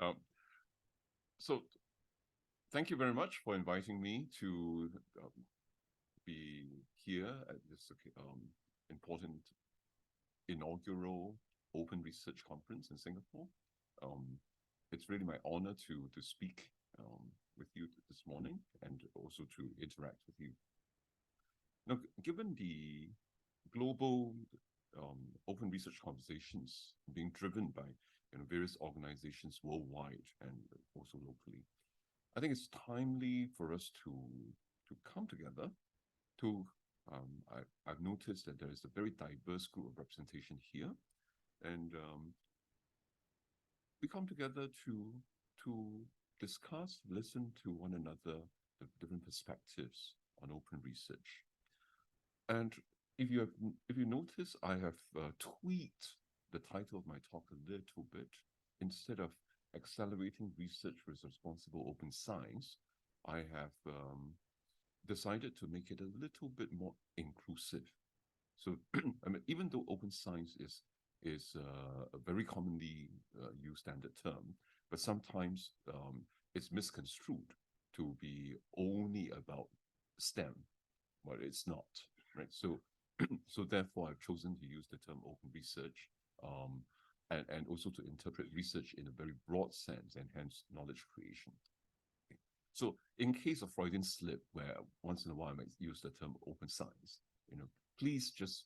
Um, so thank you very much for inviting me to be here at this important inaugural Open Research Conference in Singapore. It's really my honor to speak with you this morning and also to interact with you. Now, given the global open research conversations being driven by various organizations worldwide and also locally, I think it's timely for us to come together. I've noticed that there is a very diverse group of representation here, and we come together to discuss, listen to one another, the different perspectives on open research. And if you notice, I have tweaked the title of my talk a little bit. Instead of accelerating research with responsible open science, I have decided to make it a little bit more inclusive. So, I mean, even though open science is a very commonly used standard term, but sometimes it's misconstrued to be only about STEM, but it's not, right? So, so therefore, I've chosen to use the term open research, and also to interpret research in a very broad sense and hence knowledge creation. Okay. So in case of Freudian slip, where once in a while I might use the term open science, please just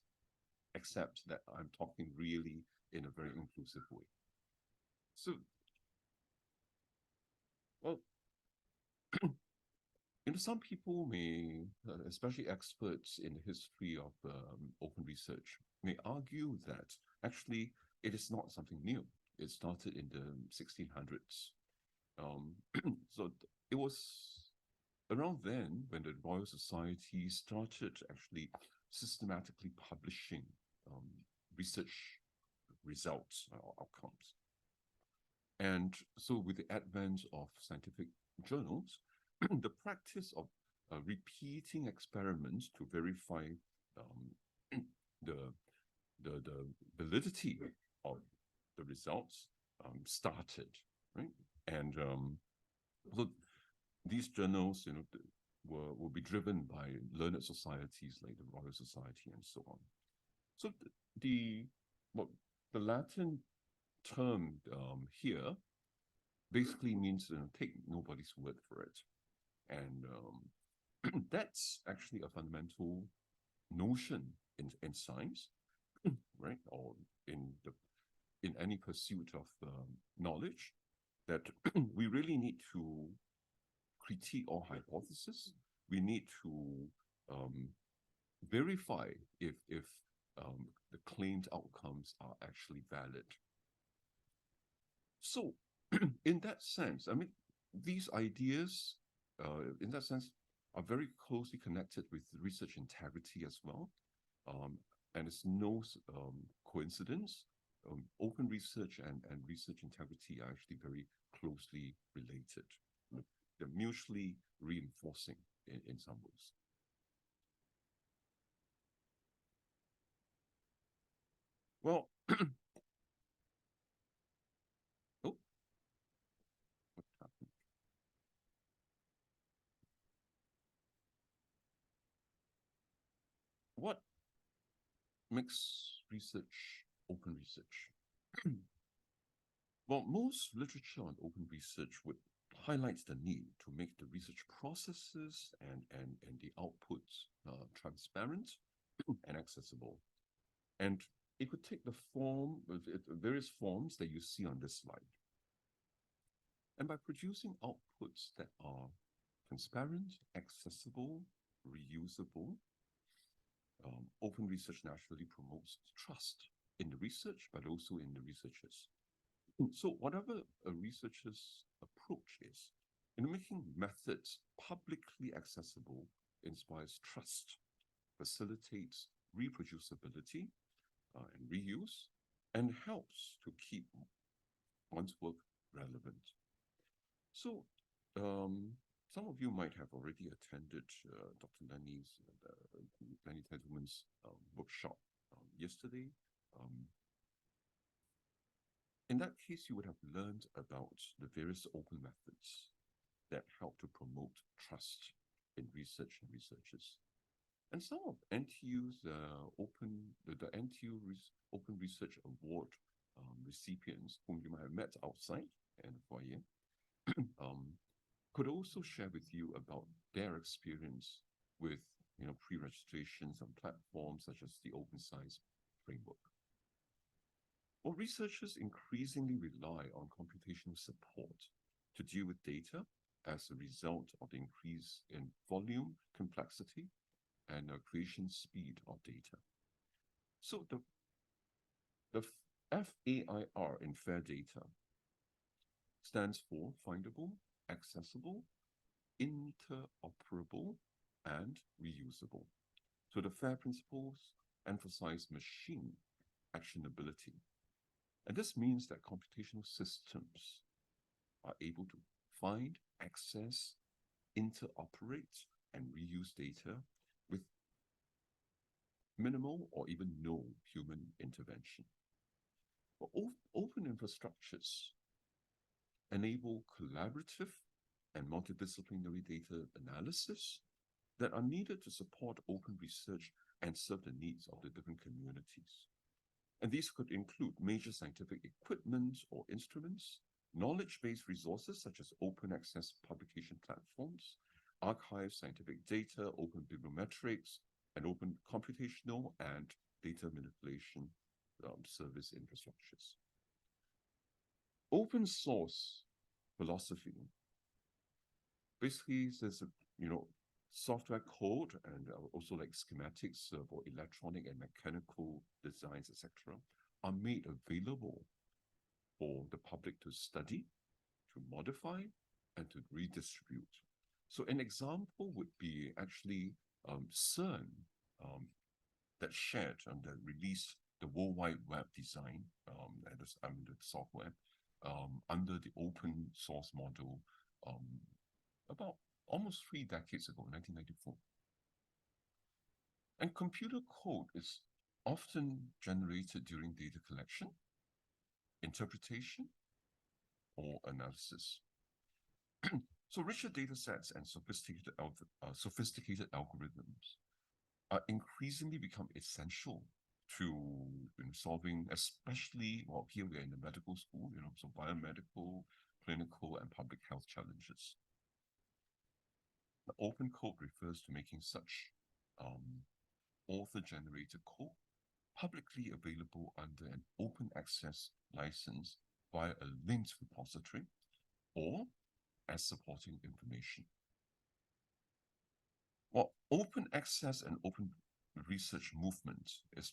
accept that I'm talking really in a very inclusive way. So, well, some people may, especially experts in the history of open research, may argue that actually it is not something new. It started in the 1600s. So it was around then when the Royal Society started actually systematically publishing research results or outcomes. And so with the advent of scientific journals, the practice of repeating experiments to verify the validity of the results started, right? And so these journals, will be driven by learned societies like the Royal Society and so on. So the Latin term here basically means take nobody's word for it. And that's actually a fundamental notion in science, right? Or in any pursuit of knowledge, that we really need to critique all hypotheses. We need to verify if the claimed outcomes are actually valid. So, in that sense, I mean, these ideas, in that sense, are very closely connected with research integrity as well. And it's no coincidence. Open research and research integrity are actually very closely related. They're mutually reinforcing in some ways. Well, oh, what happened? What makes research open research? Well, most literature on open research would highlight the need to make the research processes and the outputs transparent and accessible. And it could take the form of various forms that you see on this slide. And by producing outputs that are transparent, accessible, reusable, open research naturally promotes trust in the research, but also in the researchers. So whatever a researcher's approach is, making methods publicly accessible inspires trust, facilitates reproducibility and reuse, and helps to keep one's work relevant. So some of you might have already attended Dr. Lenny Tentleman's workshop yesterday. In that case, you would have learned about the various open methods that help to promote trust in research and researchers. And some of NTU's the NTU Open Research Award recipients, whom you might have met outside in the foyer, could also share with you about their experience with pre-registrations on platforms such as the Open Science Framework. Well, researchers increasingly rely on computational support to deal with data as a result of the increase in volume, complexity, and creation speed of data. So the FAIR in FAIR data stands for findable, accessible, interoperable, and reusable. So the FAIR principles emphasize machine actionability. And this means that computational systems are able to find, access, interoperate, and reuse data with minimal or even no human intervention. But open infrastructures enable collaborative and multidisciplinary data analysis that are needed to support open research and serve the needs of the different communities. And these could include major scientific equipment or instruments, knowledge-based resources such as open access publication platforms, archives, scientific data, open bibliometrics, and open computational and data manipulation service infrastructures. Open source philosophy basically says that, software code and also like schematics for electronic and mechanical designs, etc., are made available for the public to study, to modify, and to redistribute. So an example would be actually CERN that shared and that released the World Wide Web design and the software under the open source model about almost 3 decades ago, 1994. And computer code is often generated during data collection, interpretation, or analysis. So richer data sets and sophisticated algorithms are increasingly become essential to solving, especially, well, here we are in the medical school, so biomedical, clinical, and public health challenges. The open code refers to making such author-generated code publicly available under an open access license via a linked repository or as supporting information. Well, open access and open research movement is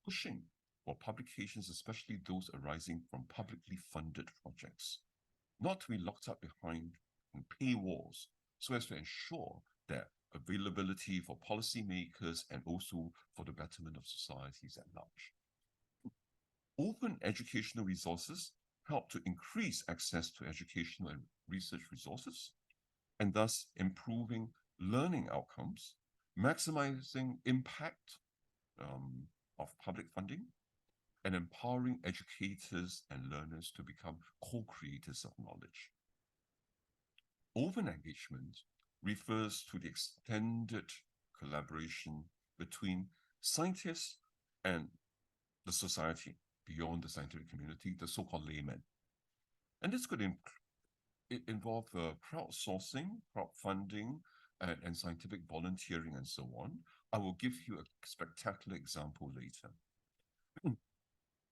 pushing for publications, especially those arising from publicly funded projects, not to be locked up behind paywalls, so as to ensure their availability for policymakers and also for the betterment of societies at large. Open educational resources help to increase access to educational and research resources, and thus improving learning outcomes, maximizing impact of public funding, and empowering educators and learners to become co-creators of knowledge. Open engagement refers to the extended collaboration between scientists and the society beyond the scientific community, the so-called laymen. And this could involve crowdsourcing, crowdfunding, and scientific volunteering, and so on. I will give you a spectacular example later.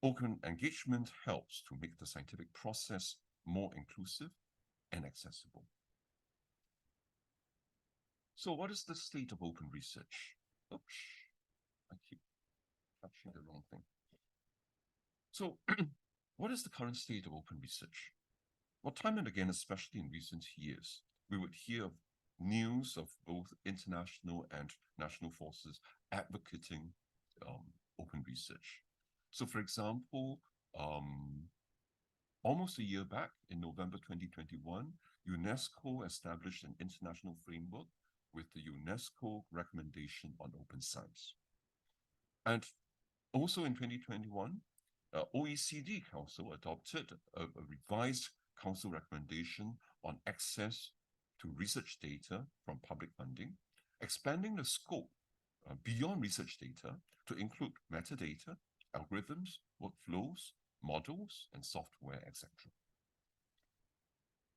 Open engagement helps to make the scientific process more inclusive and accessible. So what is the state of open research? Oops, I keep touching the wrong thing. So what is the current state of open research? Well, time and again, especially in recent years, we would hear of news of both international and national forces advocating open research. So for example, almost a year back in November 2021, UNESCO established an international framework with the UNESCO recommendation on open science. And also in 2021, OECD Council adopted a revised Council recommendation on access to research data from public funding, expanding the scope beyond research data to include metadata, algorithms, workflows, models, and software, etc.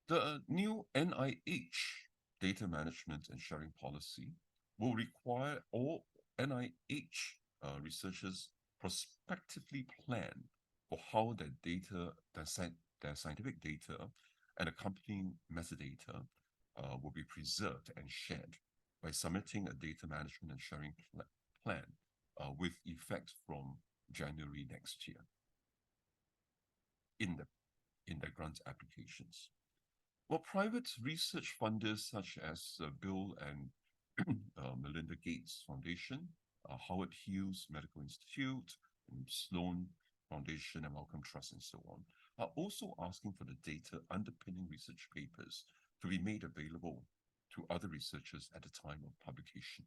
The new NIH data management and sharing policy will require all NIH researchers prospectively plan for how their scientific data and accompanying metadata will be preserved and shared by submitting a data management and sharing plan with effect from January next year in the grant applications. Well, private research funders such as Bill and Melinda Gates Foundation, Howard Hughes Medical Institute, and Sloan Foundation and Wellcome Trust, and so on, are also asking for the data underpinning research papers to be made available to other researchers at the time of publication.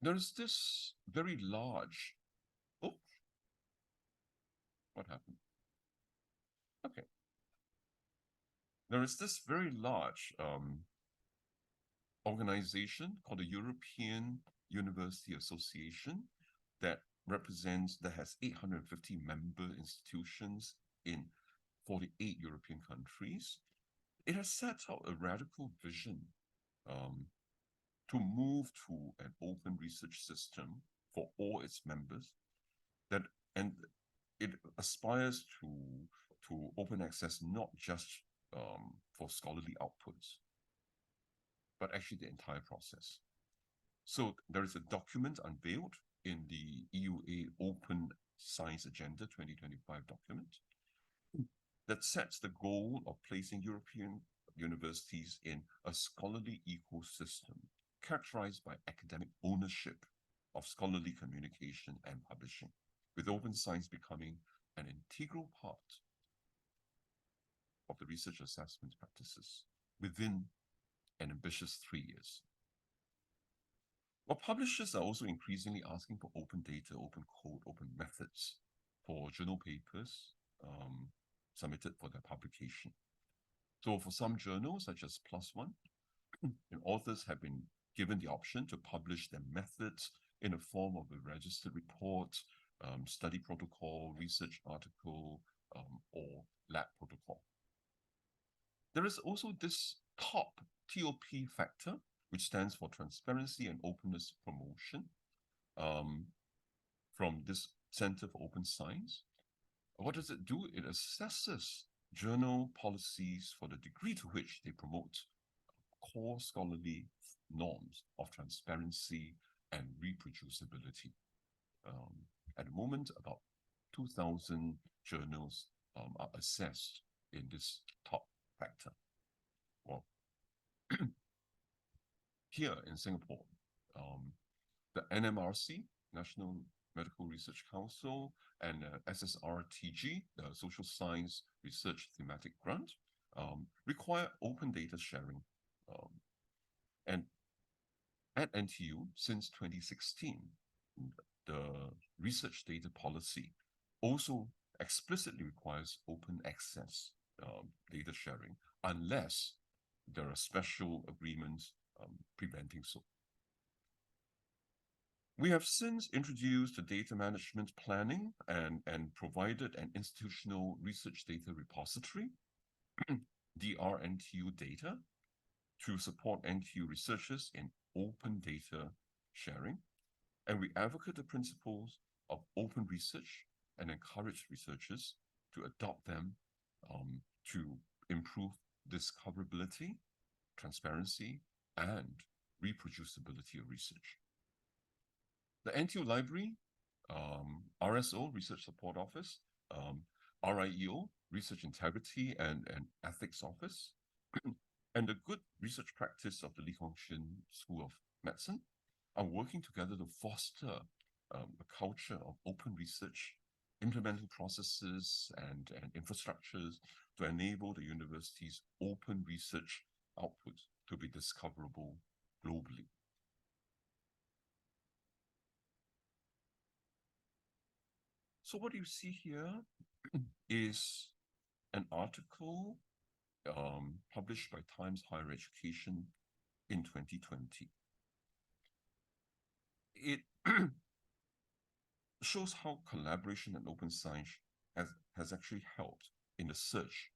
There is this very large, oh, what happened? Okay. There is this very large organization called the European University Association that has 850 member institutions in 48 European countries. It has set out a radical vision to move to an open research system for all its members, and it aspires to open access not just for scholarly outputs, but actually the entire process. So there is a document unveiled in the EUA Open Science Agenda 2025 document that sets the goal of placing European universities in a scholarly ecosystem characterized by academic ownership of scholarly communication and publishing, with open science becoming an integral part of the research assessment practices within an ambitious 3 years. Well, publishers are also increasingly asking for open data, open code, open methods for journal papers submitted for their publication. So for some journals, such as PLOS ONE, authors have been given the option to publish their methods in the form of a registered report, study protocol, research article, or lab protocol. There is also this TOP factor, which stands for Transparency and Openness Promotion, from this Center for Open Science. What does it do? It assesses journal policies for the degree to which they promote core scholarly norms of transparency and reproducibility. At the moment, about 2,000 journals are assessed in this top factor. Well, here in Singapore, the NMRC, National Medical Research Council, and SSRTG, the Social Science Research Thematic Grant, require open data sharing. And at NTU, since 2016, the research data policy also explicitly requires open access data sharing, unless there are special agreements preventing so. We have since introduced the data management planning and provided an institutional research data repository, DRNTU data, to support NTU researchers in open data sharing. And we advocate the principles of open research and encourage researchers to adopt them to improve discoverability, transparency, and reproducibility of research. The NTU Library, RSO, Research Support Office, RIEO, Research Integrity and Ethics Office, and the good research practice of the Lee Kong Chian School of Medicine are working together to foster a culture of open research, implementing processes and infrastructures to enable the university's open research output to be discoverable globally. So what you see here is an article published by Times Higher Education in 2020. It shows how collaboration and open science has actually helped in the search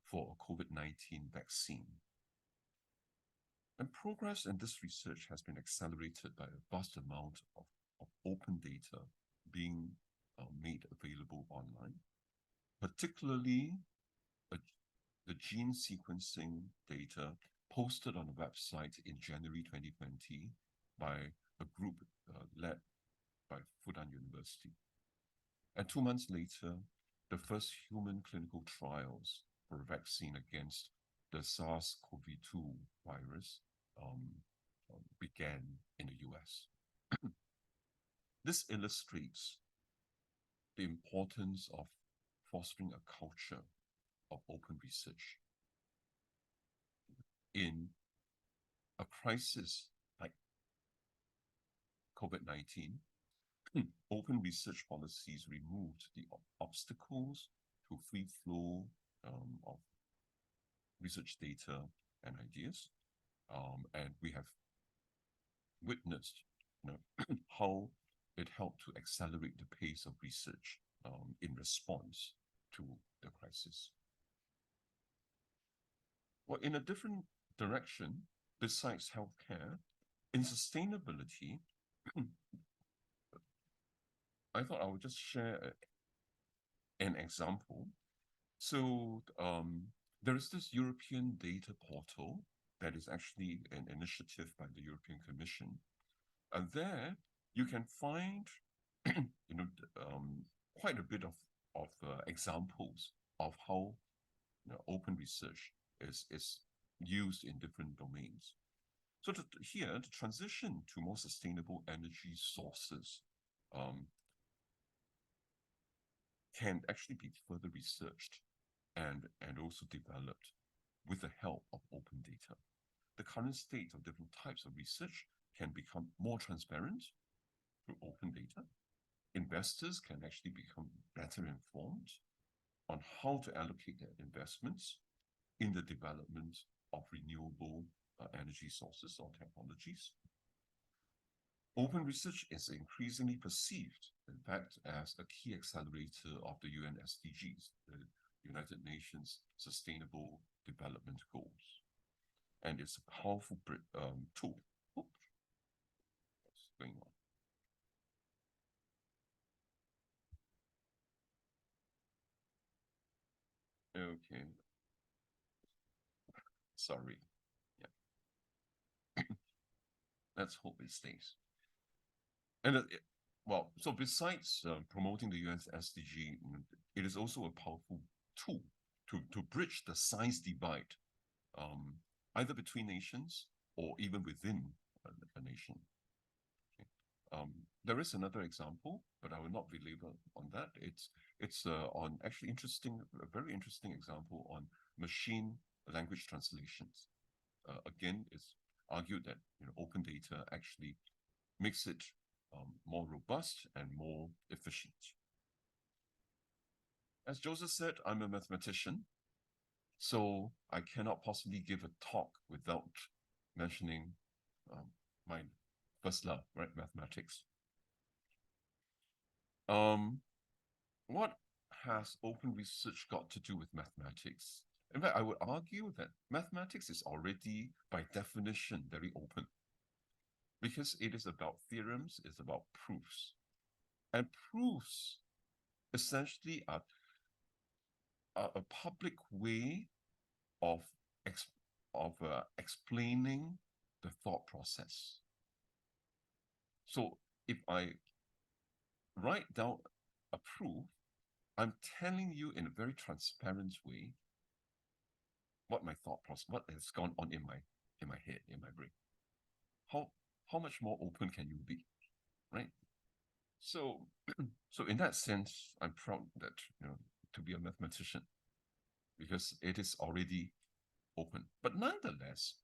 for a COVID-19 vaccine. And progress in this research has been accelerated by a vast amount of open data being made available online, particularly the gene sequencing data posted on the website in January 2020 by a group led by Fudan University. And 2 months later, the first human clinical trials for a vaccine against the SARS-CoV-2 virus began in the US. This illustrates the importance of fostering a culture of open research. In a crisis like COVID-19, open research policies removed the obstacles to free flow of research data and ideas. And we have witnessed how it helped to accelerate the pace of research in response to the crisis. Well, in a different direction, besides healthcare, in sustainability, I thought I would just share an example. So there is this European data portal that is actually an initiative by the European Commission. And there you can find quite a bit of examples of how open research is used in different domains. So here, the transition to more sustainable energy sources can actually be further researched and also developed with the help of open data. The current state of different types of research can become more transparent through open data. Investors can actually become better informed on how to allocate their investments in the development of renewable energy sources or technologies. Open research is increasingly perceived, in fact, as a key accelerator of the UN SDGs, the United Nations Sustainable Development Goals. And it's a powerful tool. Oops. What's going on? Okay. Sorry. Yeah. Let's hope it stays. And well, so besides promoting the UN's SDG, it is also a powerful tool to bridge the science divide, either between nations or even within a nation. Okay. There is another example, but I will not belabor on that. It's on actually a very interesting example on machine language translations. Again, it's argued that open data actually makes it more robust and more efficient. As Joseph said, I'm a mathematician, so I cannot possibly give a talk without mentioning my first love, right? Mathematics. What has open research got to do with mathematics? In fact, I would argue that mathematics is already, by definition, very open, because it is about theorems, it's about proofs. And proofs essentially are a public way of explaining the thought process. So if I write down a proof, I'm telling you in a very transparent way what my thought process, what has gone on in my head, in my brain. How much more open can you be, right? So in that sense, I'm proud that to be a mathematician, because it is already open. But nonetheless,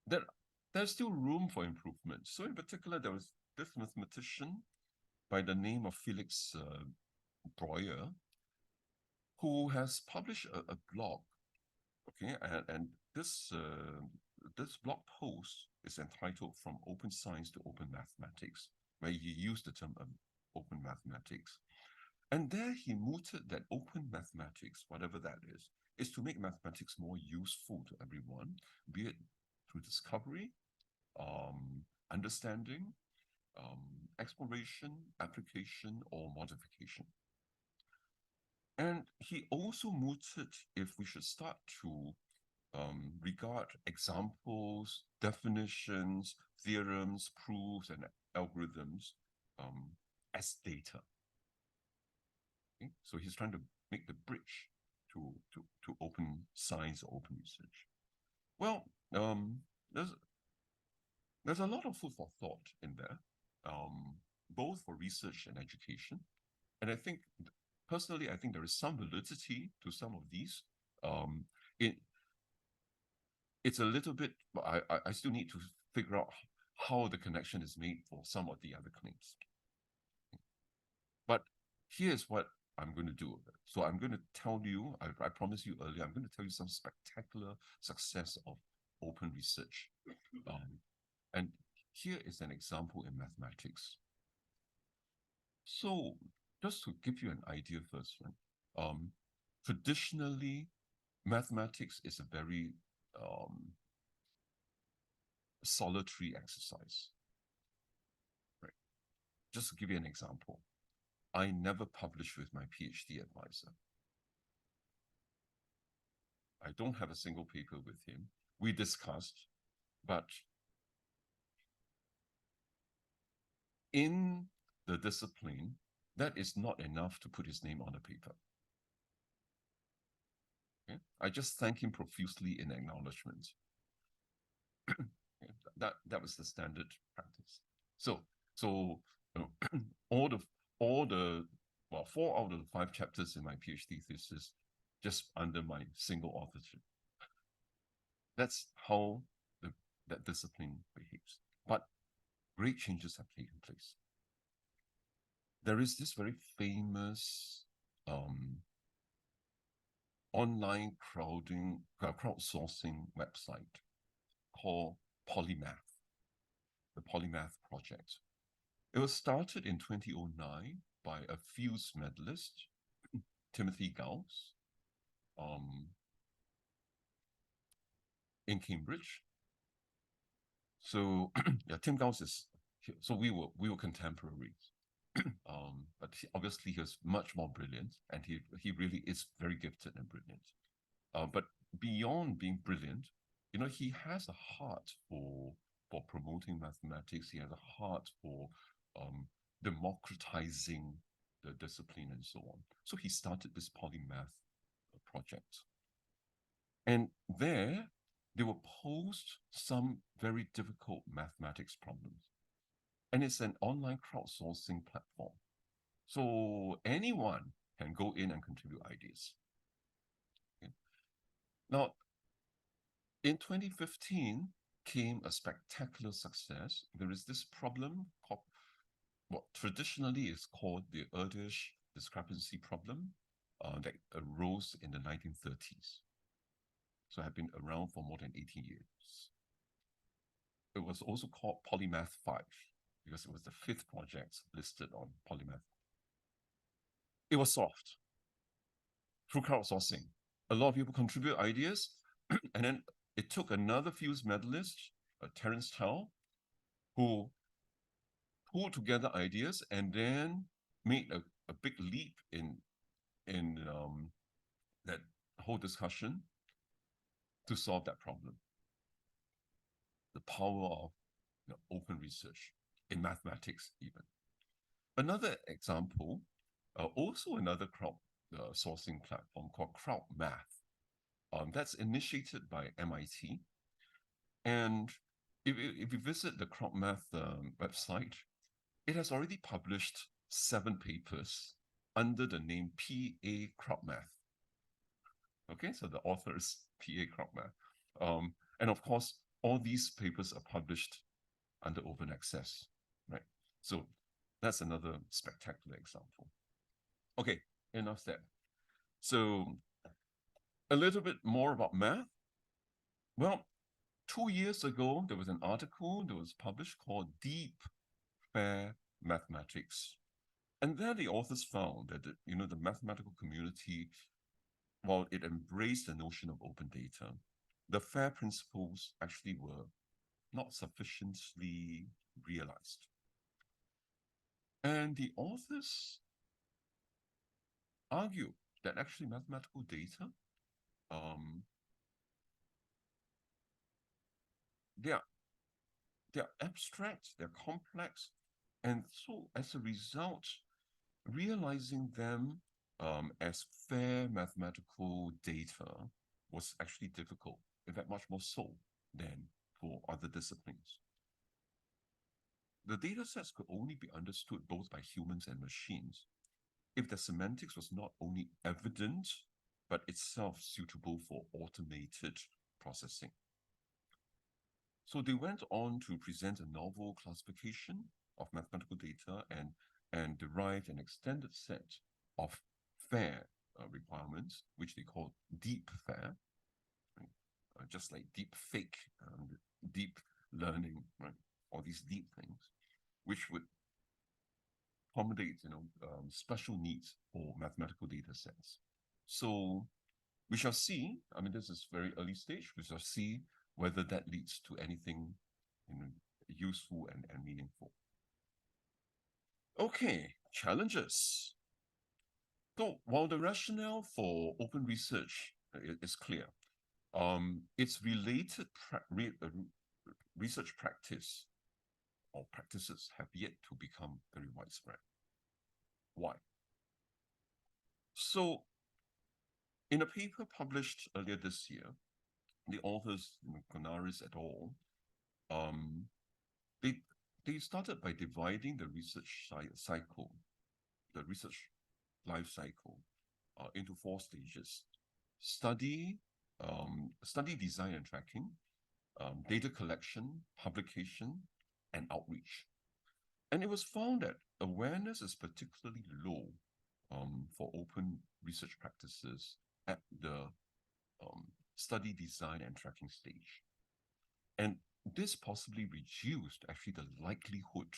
there's still room for improvement. So in particular, there was this mathematician by the name of Felix Breuer, who has published a blog. Okay, and this this blog post is entitled "From Open Science to Open Mathematics," where he used the term open mathematics. And there he mooted that open mathematics, whatever that is to make mathematics more useful to everyone, be it through discovery, understanding, exploration, application, or modification. And he also mooted if we should start to regard examples, definitions, theorems, proofs, and algorithms as data. Okay? So he's trying to make the bridge to open science or open research. Well, there's a lot of food for thought in there, both for research and education. And I think, personally, I think there is some validity to some of these. It's a little bit, I still need to figure out how the connection is made for some of the other claims. But here's what I'm going to do. So I'm going to tell you, I promised you earlier, I'm going to tell you some spectacular success of open research. And here is an example in mathematics. So just to give you an idea first, right? Traditionally, mathematics is a very solitary exercise. Right? Just to give you an example, I never publish with my PhD advisor. I don't have a single paper with him. We discussed, but in the discipline, that is not enough to put his name on a paper. Okay? I just thank him profusely in acknowledgement. that was the standard practice. So you know, all the 4 out of the 5 chapters in my PhD thesis just under my single authorship. That's how that discipline behaves. But great changes have taken place. There is this very famous online crowdsourcing website called Polymath, the Polymath Project. It was started in 2009 by a Fields medalist, Timothy Gauss, in Cambridge. So yeah, Tim Gauss is, so we were contemporaries. But obviously he was much more brilliant, and he really is very gifted and brilliant. But beyond being brilliant, you know, he has a heart for promoting mathematics. He has a heart for democratizing the discipline and so on. So he started this Polymath project. And there, they will post some very difficult mathematics problems. And it's an online crowdsourcing platform. So anyone can go in and contribute ideas. Okay. Now, in 2015 came a spectacular success. There is this problem called, what traditionally is called the Erdős discrepancy problem that arose in the 1930s. So it had been around for more than 18 years. It was also called Polymath 5 because it was the 5th project listed on Polymath. It was solved through crowdsourcing. A lot of people contribute ideas, and then it took another Fields medalist, Terence Tao, who pulled together ideas and then made a big leap in that whole discussion to solve that problem. The power of open research in mathematics, even. Another example, also another crowdsourcing platform called CrowdMath. That's initiated by MIT. And if you visit the CrowdMath website, it has already published 7 papers under the name PA CrowdMath. Okay, so the author is PA CrowdMath. And of course, all these papers are published under open access, right? So That's another spectacular example. Okay, enough said. So a little bit more about math. Well, 2 years ago, there was an article that was published called Deep Fair Mathematics. And there the authors found that, the mathematical community, while it embraced the notion of open data, the FAIR principles actually were not sufficiently realized. And the authors argue that actually mathematical data, they're abstract, they're complex, and so as a result, realizing them as fair mathematical data was actually difficult, in fact, much more so than for other disciplines. The data sets could only be understood both by humans and machines if the semantics was not only evident, but itself suitable for automated processing. So they went on to present a novel classification of mathematical data and derived an extended set of FAIR requirements, which they call deep FAIR, right? Just like deep fake, deep learning, right? All these deep things, which would accommodate, special needs for mathematical data sets. So we shall see. I mean, this is very early stage. We shall see whether that leads to anything, useful and meaningful. Okay, challenges. So while the rationale for open research is clear, its related research practice or practices have yet to become very widespread. Why? So in a paper published earlier this year, the authors, Konaris et al., they started by dividing the research cycle, the research life cycle, into 4 stages: study, design and tracking, data collection, publication, and outreach. And it was found that awareness is particularly low for open research practices at the study, design, and tracking stage. And this possibly reduced actually the likelihood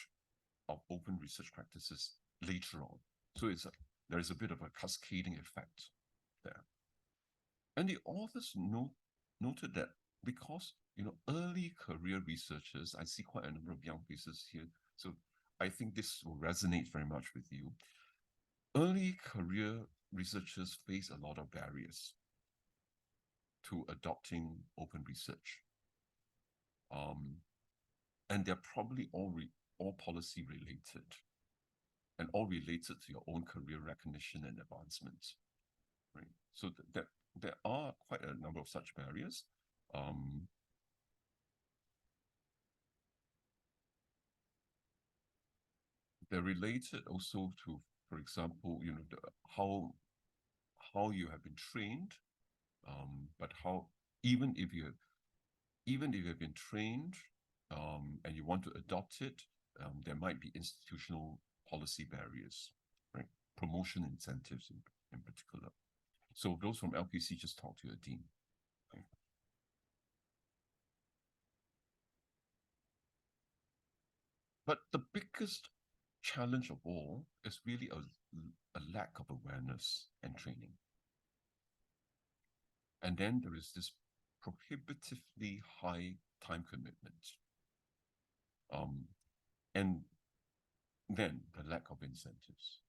of open research practices later on. So there is a bit of a cascading effect there. And the authors noted that because, early career researchers, I see quite a number of young faces here, so I think this will resonate very much with you. Early career researchers face a lot of barriers to adopting open research. And they're probably all policy related and all related to your own career recognition and advancement, right? So there are quite a number of such barriers. They're related also to, for example, how you have been trained, but how even if you have been trained and you want to adopt it, there might be institutional policy barriers, right? Promotion incentives in particular. So those from LPC, just talk to your dean. Okay. But the biggest challenge of all is really a lack of awareness and training. And then there is this prohibitively high time commitment. And then the lack of incentives.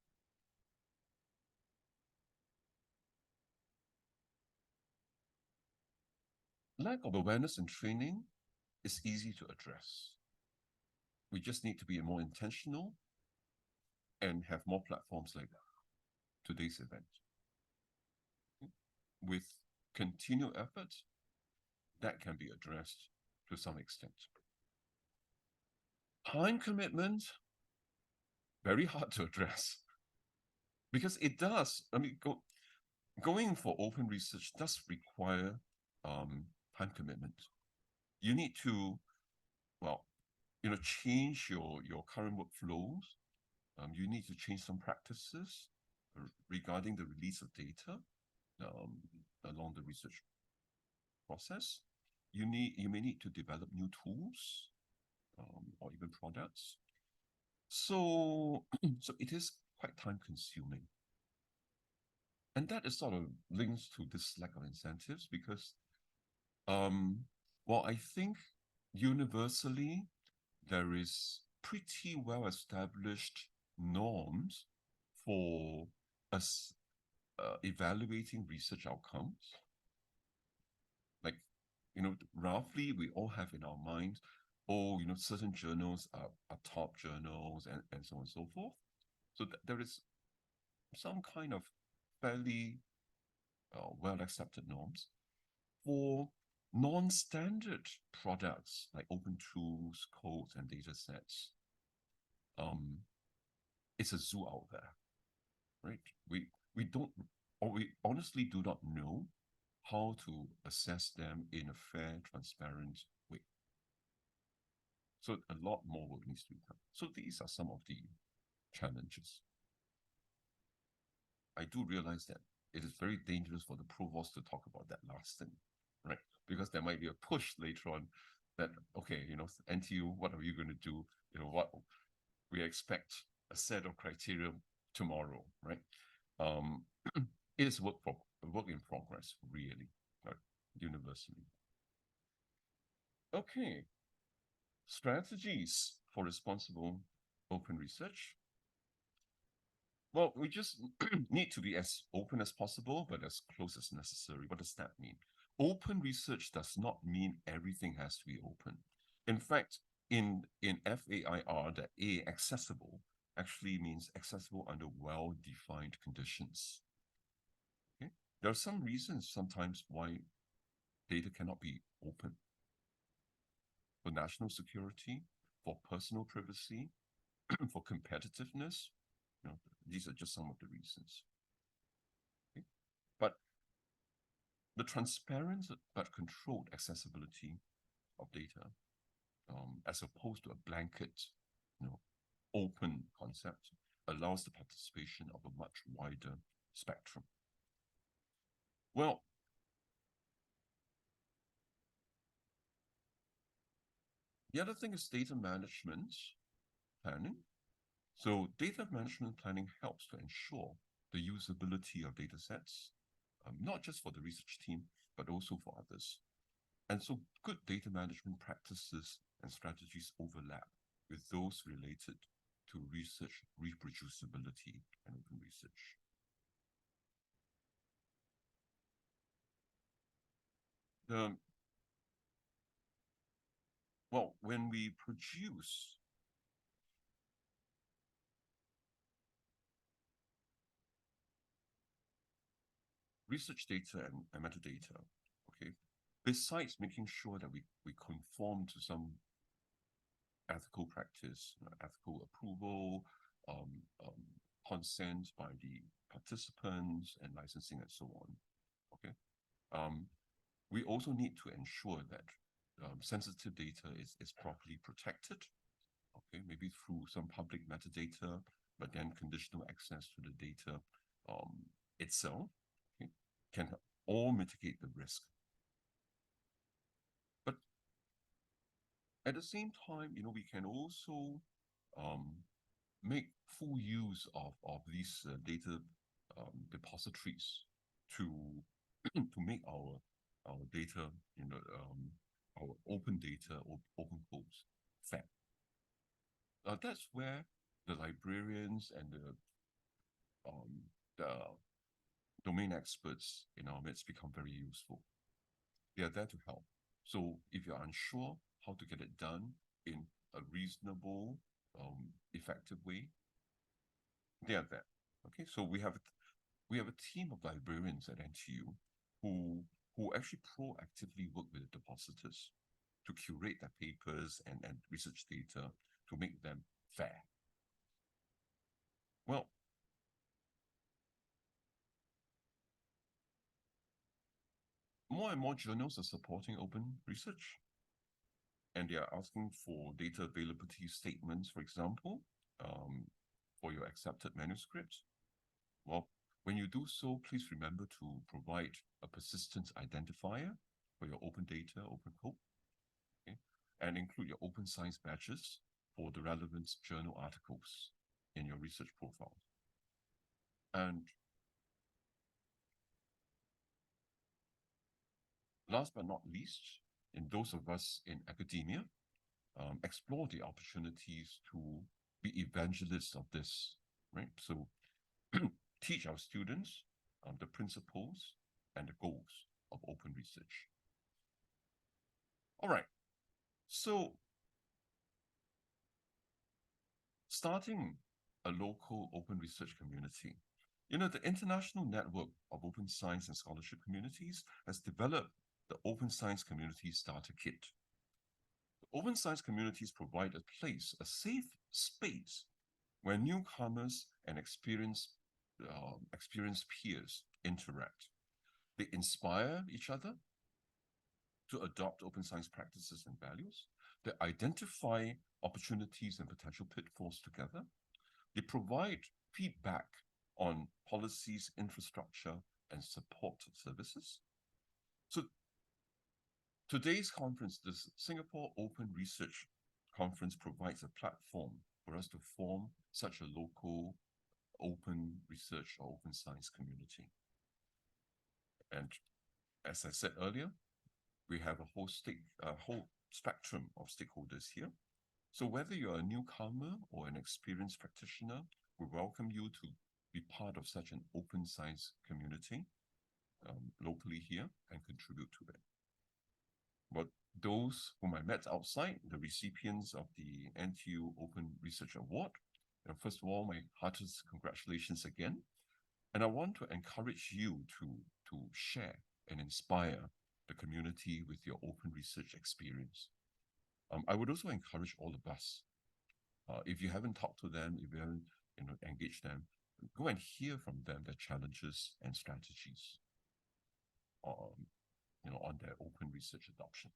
Lack of awareness and training is easy to address. We just need to be more intentional and have more platforms like today's event. With continued effort, that can be addressed to some extent. Time commitment, very hard to address because it does. I mean, going for open research does require time commitment. You need to, change your current workflows You need to change some practices regarding the release of data along the research process. You may need to develop new tools or even products. So it is quite time consuming. And that is sort of links to this lack of incentives because, well, I think universally there is pretty well established norms for us evaluating research outcomes. Like, roughly we all have in our mind, certain journals are top journals and so on and so forth. So there is some kind of fairly well-accepted norms. For non-standard products like open tools, codes, and data sets, it's a zoo out there, right? We don't, or we honestly do not know how to assess them in a fair, transparent way. So a lot more work needs to be done. So these are some of the challenges. I do realize that it is very dangerous for the provost to talk about that last thing, right? Because there might be a push later on that, okay, NTU, what are you going to do? What we expect a set of criteria tomorrow, right? It is work in progress, really, universally. Okay, strategies for responsible open research. Well, we just need to be as open as possible, but as close as necessary. What does that mean? Open research does not mean everything has to be open. In fact, in FAIR, the A, accessible, actually means accessible under well-defined conditions. Okay? There are some reasons sometimes why data cannot be open. For national security, for personal privacy, for competitiveness, these are just some of the reasons. Okay? But the transparent but controlled accessibility of data, as opposed to a blanket, open concept, allows the participation of a much wider spectrum. Well, the other thing is data management planning. So data management planning helps to ensure the usability of data sets, not just for the research team, but also for others. And so good data management practices and strategies overlap with those related to research reproducibility and open research. Well, when we produce research data and metadata, okay, besides making sure that we conform to some ethical practice, ethical approval, consent by the participants and licensing and so on, okay, we also need to ensure that sensitive data is properly protected, okay, maybe through some public metadata, but then conditional access to the data itself, okay, can all mitigate the risk. But at the same time, we can also make full use of these data depositories to make our data, our open data or open codes fair. That's where the librarians and the domain experts in our midst become very useful. They are there to help. So if you're unsure how to get it done in a reasonable, effective way, they are there. Okay, so we have a team of librarians at NTU who actually proactively work with the depositors to curate their papers and research data to make them fair. Well, more and more journals are supporting open research, and they are asking for data availability statements, for example. for your accepted manuscript? Well, when you do so, please remember to provide a persistence identifier for your open data, open code, okay? And include your open science badges for the relevant journal articles in your research profile. And last but not least, in those of us in academia, explore the opportunities to be evangelists of this, right? So teach our students the principles and the goals of open research. All right, so starting a local open research community. You know, the International Network of Open Science and Scholarship Communities has developed the Open Science Community Starter Kit. The open science communities provide a place, a safe space where newcomers and experienced peers interact. They inspire each other to adopt open science practices and values. They identify opportunities and potential pitfalls together. They provide feedback on policies, infrastructure, and support services. So today's conference, this Singapore Open Research Conference, provides a platform for us to form such a local open research or open science community. And as I said earlier, we have a whole spectrum of stakeholders here. So whether you're a newcomer or an experienced practitioner, we welcome you to be part of such an open science community locally here and contribute to it. But those whom I met outside, the recipients of the NTU Open Research Award, first of all, my heartiest congratulations again. And I want to encourage you to share and inspire the community with your open research experience. I would also encourage all of us, if you haven't talked to them, if you haven't engaged them, go and hear from them their challenges and strategies on their open research adoption.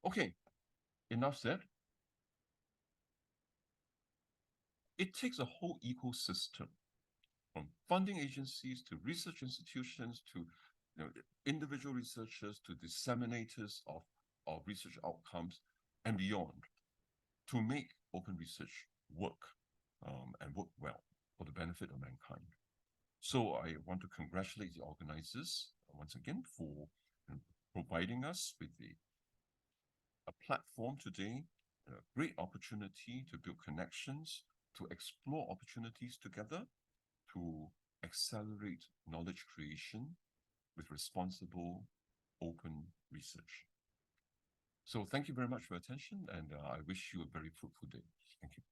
Okay, enough said. It takes a whole ecosystem, from funding agencies to research institutions to individual researchers to disseminators of research outcomes and beyond, to make open research work and work well for the benefit of mankind. So I want to congratulate the organizers once again for providing us with a platform today, a great opportunity to build connections, to explore opportunities together, to accelerate knowledge creation with responsible open research. So thank you very much for your attention, and I wish you a very fruitful day. Thank you.